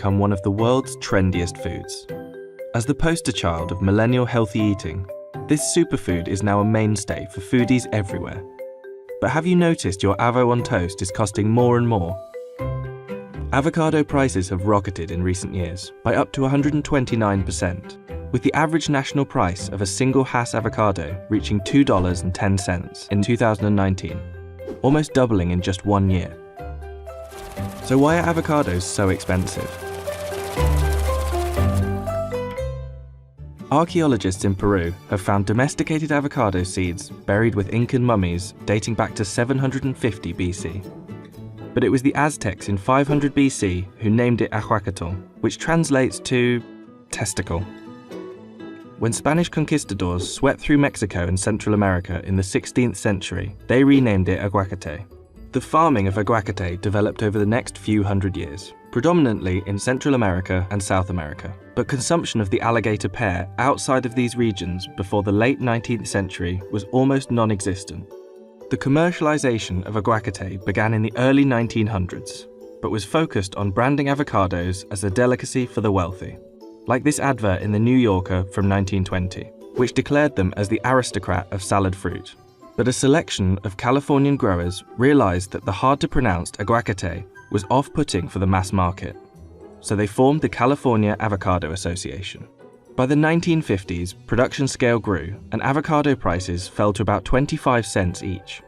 become one of the world's trendiest foods. As the poster child of millennial healthy eating, this superfood is now a mainstay for foodies everywhere. But have you noticed your avo on toast is costing more and more? Avocado prices have rocketed in recent years by up to 129%, with the average national price of a single Hass avocado reaching $2.10 in 2019, almost doubling in just 1 year. So why are avocados so expensive? Archaeologists in Peru have found domesticated avocado seeds buried with Incan mummies dating back to 750 BC. But it was the Aztecs in 500 BC who named it aguacatl, which translates to testicle. When Spanish conquistadors swept through Mexico and Central America in the 16th century, they renamed it aguacate. The farming of aguacate developed over the next few hundred years, predominantly in Central America and South America, but consumption of the alligator pear outside of these regions before the late 19th century was almost non-existent. The commercialization of aguacate began in the early 1900s, but was focused on branding avocados as a delicacy for the wealthy, like this advert in The New Yorker from 1920, which declared them as the aristocrat of salad fruit. But a selection of Californian growers realized that the hard-to-pronounce aguacate was off-putting for the mass market, so they formed the California Avocado Association. By the 1950s, production scale grew, and avocado prices fell to about 25 cents each.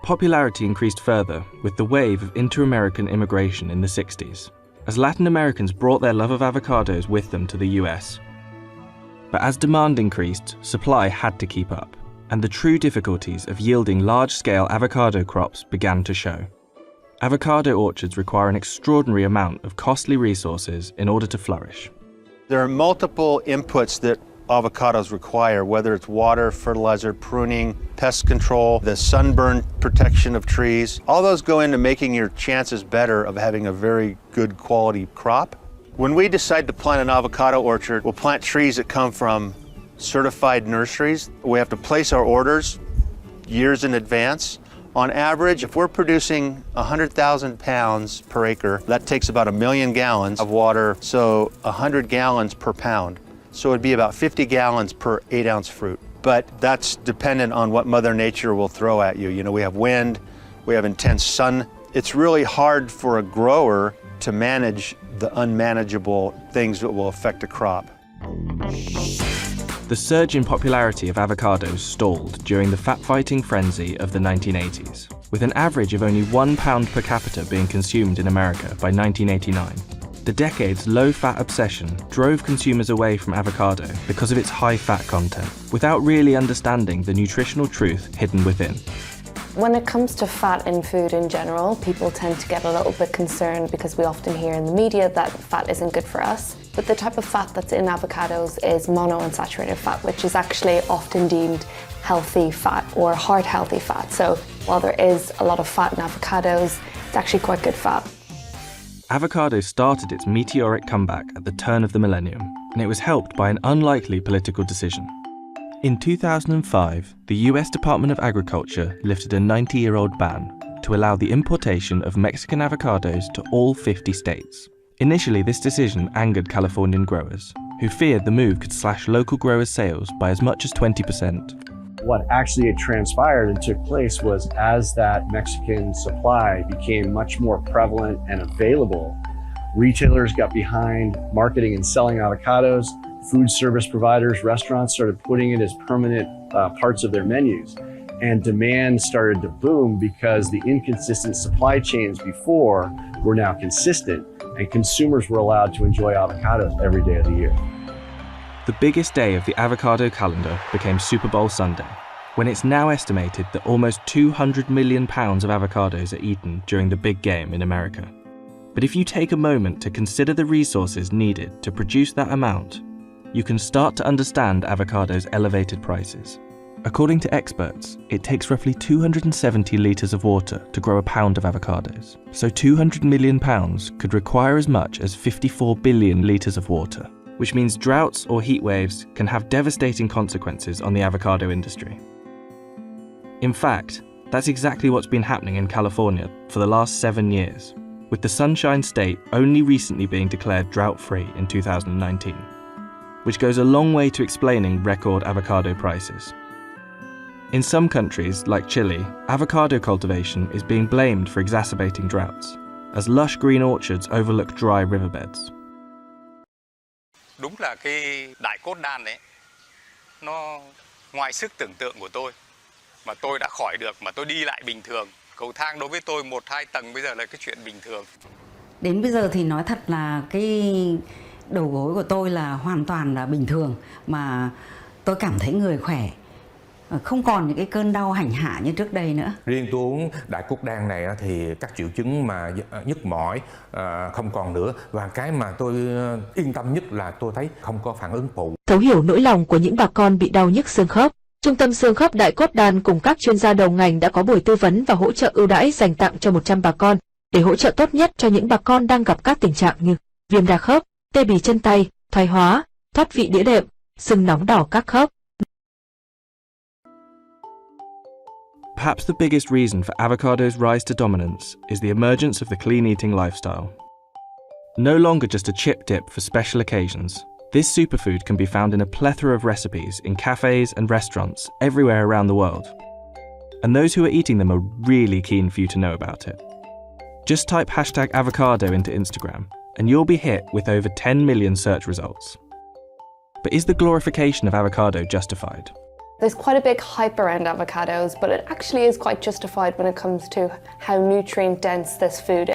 Popularity increased further with the wave of inter-American immigration in the 60s, as Latin Americans brought their love of avocados with them to the US. But as demand increased, supply had to keep up, and the true difficulties of yielding large-scale avocado crops began to show. Avocado orchards require an extraordinary amount of costly resources in order to flourish. There are multiple inputs that avocados require, whether it's water, fertilizer, pruning, pest control, the sunburn protection of trees. All those go into making your chances better of having a very good quality crop. When we decide to plant an avocado orchard, we'll plant trees that come from certified nurseries. We have to place our orders years in advance. On average, if we're producing 100,000 pounds per acre, that takes about 1 million gallons of water, so 100 gallons per pound. So it'd be about 50 gallons per 8-ounce fruit. But that's dependent on what Mother Nature will throw at you. You know, we have wind, we have intense sun. It's really hard for a grower to manage the unmanageable things that will affect a crop. The surge in popularity of avocados stalled during the fat-fighting frenzy of the 1980s, with an average of only 1 pound per capita being consumed in America by 1989. The decade's low-fat obsession drove consumers away from avocado because of its high fat content, without really understanding the nutritional truth hidden within. When it comes to fat in food in general, people tend to get a little bit concerned because we often hear in the media that fat isn't good for us. But the type of fat that's in avocados is monounsaturated fat, which is actually often deemed healthy fat or heart healthy fat. So while there is a lot of fat in avocados, it's actually quite good fat. Avocado started its meteoric comeback at the turn of the millennium, and it was helped by an unlikely political decision. In 2005, the US Department of Agriculture lifted a 90-year-old ban to allow the importation of Mexican avocados to all 50 states. Initially, this decision angered Californian growers, who feared the move could slash local growers' sales by as much as 20%. What actually had transpired and took place was, as that Mexican supply became much more prevalent and available, retailers got behind marketing and selling avocados. Food service providers, restaurants started putting it as permanent parts of their menus. And demand started to boom because the inconsistent supply chains before were now consistent, and consumers were allowed to enjoy avocados every day of the year. The biggest day of the avocado calendar became Super Bowl Sunday, when it's now estimated that almost 200 million pounds of avocados are eaten during the big game in America. But if you take a moment to consider the resources needed to produce that amount, you can start to understand avocados' elevated prices. According to experts, it takes roughly 270 litres of water to grow a pound of avocados. So 200 million pounds could require as much as 54 billion litres of water, which means droughts or heat waves can have devastating consequences on the avocado industry. In fact, that's exactly what's been happening in California for the last 7 years. with the Sunshine State only recently being declared drought-free in 2019, which goes a long way to explaining record avocado prices. In some countries, like Chile, avocado cultivation is being blamed for exacerbating droughts, as lush green orchards overlook dry riverbeds. Đúng là cái đại cốt đan đấy, nó ngoài sức tưởng tượng của tôi. Mà tôi đã khỏi được, mà tôi đi lại bình thường. Cầu thang đối với tôi 1-2 tầng bây giờ là cái chuyện bình thường. Đến bây giờ thì nói thật là cái đầu gối của tôi là hoàn toàn là bình thường. Mà tôi cảm thấy người khỏe, không còn những cái cơn đau hành hạ như trước đây nữa. Riêng tôi uống đại cốt đan này thì các triệu chứng mà nhức mỏi không còn nữa. Và cái mà tôi yên tâm nhất là tôi thấy không có phản ứng phụ. Thấu hiểu nỗi lòng của những bà con bị đau nhức xương khớp, Trung tâm Xương khớp Đại cốt đan cùng các chuyên gia đầu ngành đã có buổi tư vấn và hỗ trợ ưu đãi dành tặng cho 100 bà con để hỗ trợ tốt nhất cho những bà con đang gặp các tình trạng như viêm đa khớp, tê bì chân tay, thoái hóa, thoát vị đĩa đệm, sưng nóng đỏ các khớp. Perhaps the biggest reason for avocado's rise to dominance is the emergence of the clean eating lifestyle. No longer just a chip dip for special occasions, this superfood can be found in a plethora of recipes in cafes and restaurants everywhere around the world. And those who are eating them are really keen for you to know about it. Just type #avocado into Instagram and you'll be hit with over 10 million search results. But is the glorification of avocado justified? There's quite a big hype around avocados, but it actually is quite justified when it comes to how nutrient dense this food is.